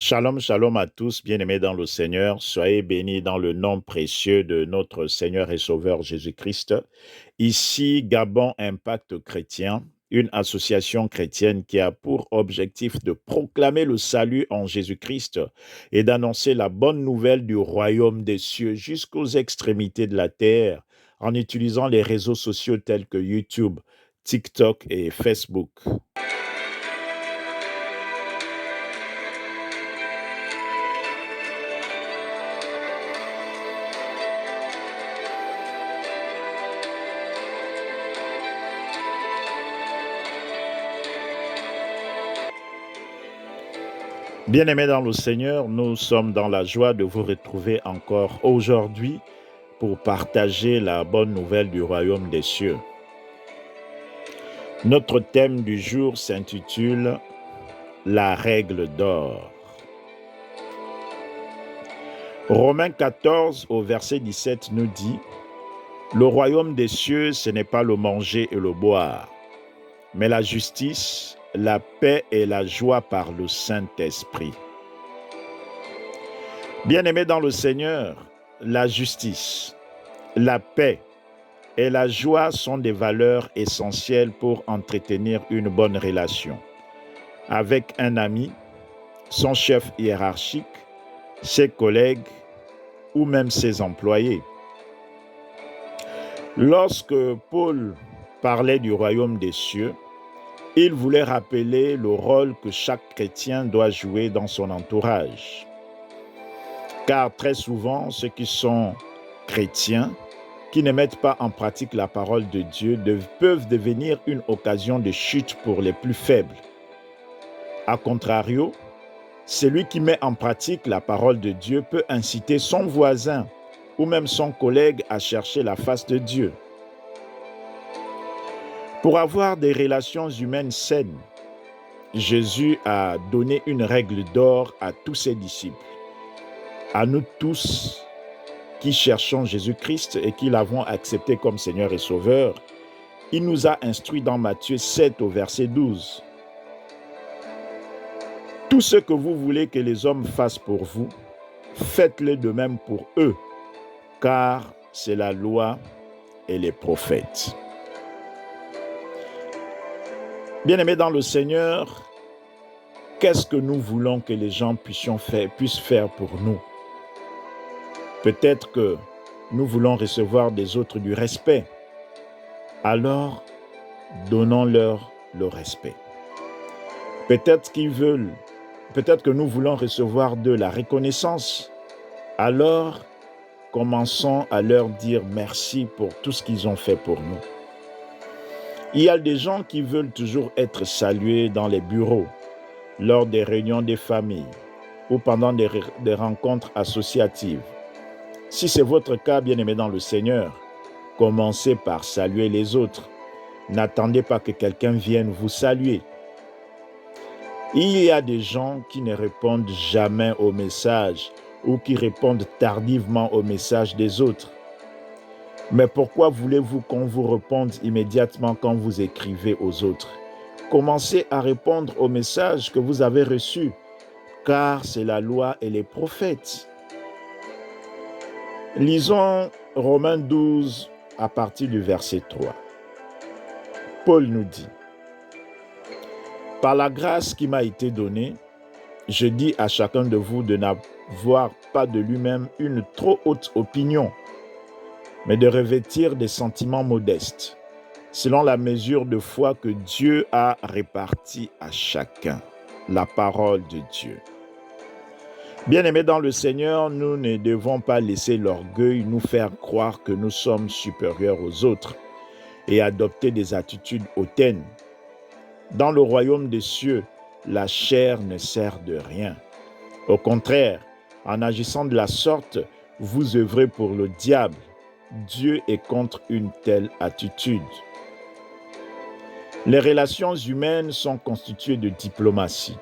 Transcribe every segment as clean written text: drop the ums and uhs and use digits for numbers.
Shalom, shalom à tous, bien-aimés dans le Seigneur. Soyez bénis dans le nom précieux de notre Seigneur et Sauveur Jésus-Christ. Ici, Gabon Impact Chrétien, une association chrétienne qui a pour objectif de proclamer le salut en Jésus-Christ et d'annoncer la bonne nouvelle du royaume des cieux jusqu'aux extrémités de la terre en utilisant les réseaux sociaux tels que YouTube, TikTok et Facebook. Bien-aimés dans le Seigneur, nous sommes dans la joie de vous retrouver encore aujourd'hui pour partager la bonne nouvelle du royaume des cieux. Notre thème du jour s'intitule « La règle d'or ». Romains 14 au verset 17 nous dit « Le royaume des cieux, ce n'est pas le manger et le boire, mais la justice, la paix et la joie par le Saint-Esprit. » Bien-aimés dans le Seigneur, la justice, la paix et la joie sont des valeurs essentielles pour entretenir une bonne relation avec un ami, son chef hiérarchique, ses collègues ou même ses employés. Lorsque Paul parlait du royaume des cieux, il voulait rappeler le rôle que chaque chrétien doit jouer dans son entourage. Car très souvent, ceux qui sont chrétiens, qui ne mettent pas en pratique la parole de Dieu, peuvent devenir une occasion de chute pour les plus faibles. A contrario, celui qui met en pratique la parole de Dieu peut inciter son voisin ou même son collègue à chercher la face de Dieu. Pour avoir des relations humaines saines, Jésus a donné une règle d'or à tous ses disciples. À nous tous qui cherchons Jésus-Christ et qui l'avons accepté comme Seigneur et Sauveur, il nous a instruits dans Matthieu 7 au verset 12. Tout ce que vous voulez que les hommes fassent pour vous, faites-le de même pour eux, car c'est la loi et les prophètes. Bien-aimés dans le Seigneur, qu'est-ce que nous voulons que les gens puissent faire pour nous? Peut-être que nous voulons recevoir des autres du respect. Alors, donnons-leur le respect. Peut-être que nous voulons recevoir de la reconnaissance. Alors, commençons à leur dire merci pour tout ce qu'ils ont fait pour nous. Il y a des gens qui veulent toujours être salués dans les bureaux, lors des réunions des familles ou pendant des rencontres associatives. Si c'est votre cas, bien-aimé dans le Seigneur, commencez par saluer les autres. N'attendez pas que quelqu'un vienne vous saluer. Il y a des gens qui ne répondent jamais aux messages ou qui répondent tardivement aux messages des autres. Mais pourquoi voulez-vous qu'on vous réponde immédiatement quand vous écrivez aux autres? Commencez à répondre aux messages que vous avez reçus, car c'est la loi et les prophètes. Lisons Romains 12 à partir du verset 3. Paul nous dit « Par la grâce qui m'a été donnée, je dis à chacun de vous de n'avoir pas de lui-même une trop haute opinion, mais de revêtir des sentiments modestes, selon la mesure de foi que Dieu a répartie à chacun. » La parole de Dieu. Bien-aimés dans le Seigneur, nous ne devons pas laisser l'orgueil nous faire croire que nous sommes supérieurs aux autres et adopter des attitudes hautaines. Dans le royaume des cieux, la chair ne sert de rien. Au contraire, en agissant de la sorte, vous œuvrez pour le diable. Dieu est contre une telle attitude. Les relations humaines sont constituées de diplomatie.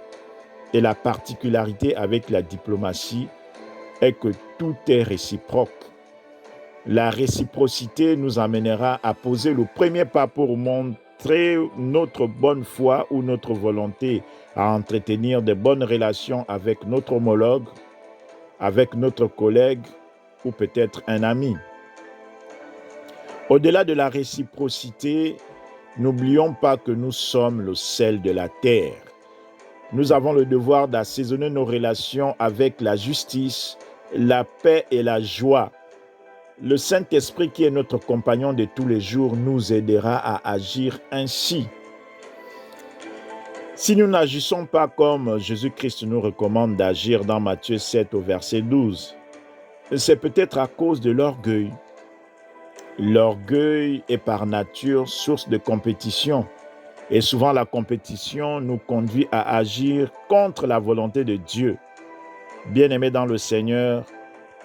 Et la particularité avec la diplomatie est que tout est réciproque. La réciprocité nous amènera à poser le premier pas pour montrer notre bonne foi ou notre volonté à entretenir de bonnes relations avec notre homologue, avec notre collègue ou peut-être un ami. Au-delà de la réciprocité, n'oublions pas que nous sommes le sel de la terre. Nous avons le devoir d'assaisonner nos relations avec la justice, la paix et la joie. Le Saint-Esprit, qui est notre compagnon de tous les jours, nous aidera à agir ainsi. Si nous n'agissons pas comme Jésus-Christ nous recommande d'agir dans Matthieu 7 au verset 12, c'est peut-être à cause de l'orgueil. L'orgueil est par nature source de compétition. Et souvent la compétition nous conduit à agir contre la volonté de Dieu. Bien-aimés dans le Seigneur,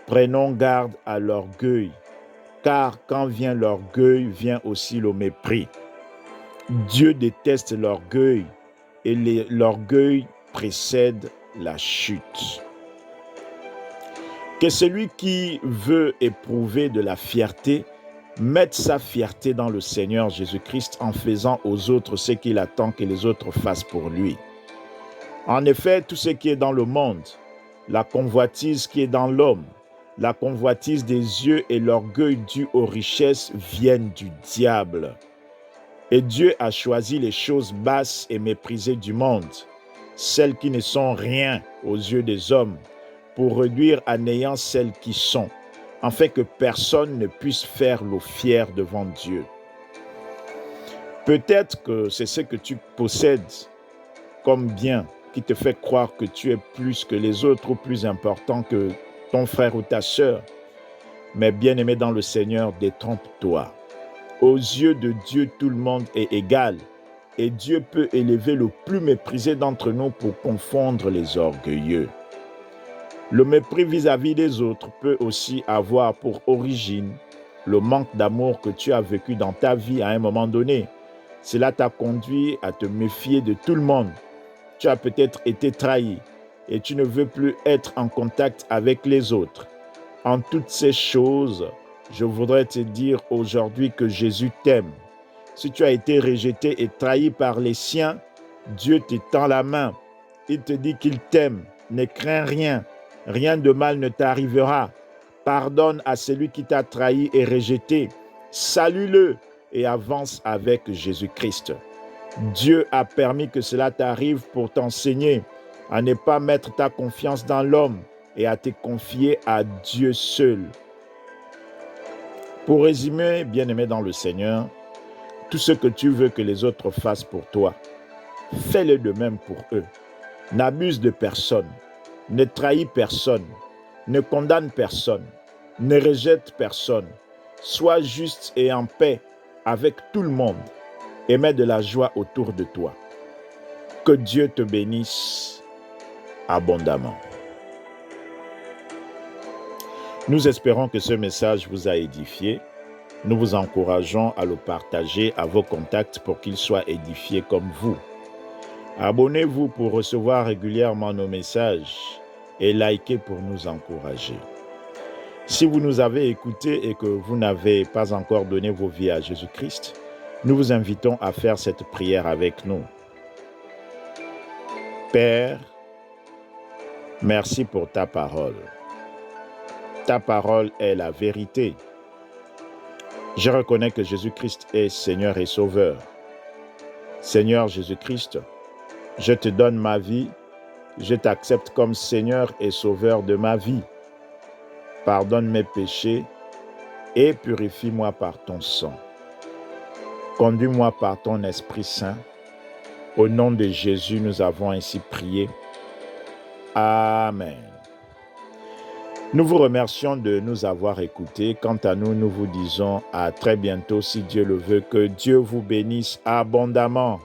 prenons garde à l'orgueil, car quand vient l'orgueil, vient aussi le mépris. Dieu déteste l'orgueil et l'orgueil précède la chute. Que celui qui veut éprouver de la fierté mette sa fierté dans le Seigneur Jésus-Christ en faisant aux autres ce qu'il attend que les autres fassent pour lui. En effet, tout ce qui est dans le monde, la convoitise qui est dans l'homme, la convoitise des yeux et l'orgueil dû aux richesses viennent du diable. Et Dieu a choisi les choses basses et méprisées du monde, celles qui ne sont rien aux yeux des hommes, pour réduire à néant celles qui sont, afin que personne ne puisse faire le fier devant Dieu. Peut-être que c'est ce que tu possèdes comme bien qui te fait croire que tu es plus que les autres ou plus important que ton frère ou ta sœur. Mais bien-aimé dans le Seigneur, détrompe-toi. Aux yeux de Dieu, tout le monde est égal. Et Dieu peut élever le plus méprisé d'entre nous pour confondre les orgueilleux. Le mépris vis-à-vis des autres peut aussi avoir pour origine le manque d'amour que tu as vécu dans ta vie à un moment donné. Cela t'a conduit à te méfier de tout le monde. Tu as peut-être été trahi et tu ne veux plus être en contact avec les autres. En toutes ces choses, je voudrais te dire aujourd'hui que Jésus t'aime. Si tu as été rejeté et trahi par les siens, Dieu te tend la main. Il te dit qu'il t'aime. Ne crains rien. Rien de mal ne t'arrivera. Pardonne à celui qui t'a trahi et rejeté. Salue-le et avance avec Jésus-Christ. Dieu a permis que cela t'arrive pour t'enseigner à ne pas mettre ta confiance dans l'homme et à te confier à Dieu seul. Pour résumer, bien-aimé dans le Seigneur, tout ce que tu veux que les autres fassent pour toi, fais-le de même pour eux. N'abuse de personne, ne trahis personne, ne condamne personne, ne rejette personne. Sois juste et en paix avec tout le monde et mets de la joie autour de toi. Que Dieu te bénisse abondamment. Nous espérons que ce message vous a édifié. Nous vous encourageons à le partager à vos contacts pour qu'ils soient édifiés comme vous. Abonnez-vous pour recevoir régulièrement nos messages et likez pour nous encourager. Si vous nous avez écoutés et que vous n'avez pas encore donné vos vies à Jésus-Christ, nous vous invitons à faire cette prière avec nous. Père, merci pour ta parole. Ta parole est la vérité. Je reconnais que Jésus-Christ est Seigneur et Sauveur. Seigneur Jésus-Christ, je te donne ma vie, je t'accepte comme Seigneur et Sauveur de ma vie. Pardonne mes péchés et purifie-moi par ton sang. Conduis-moi par ton Esprit Saint. Au nom de Jésus, nous avons ainsi prié. Amen. Nous vous remercions de nous avoir écoutés. Quant à nous, nous vous disons à très bientôt si Dieu le veut. Que Dieu vous bénisse abondamment.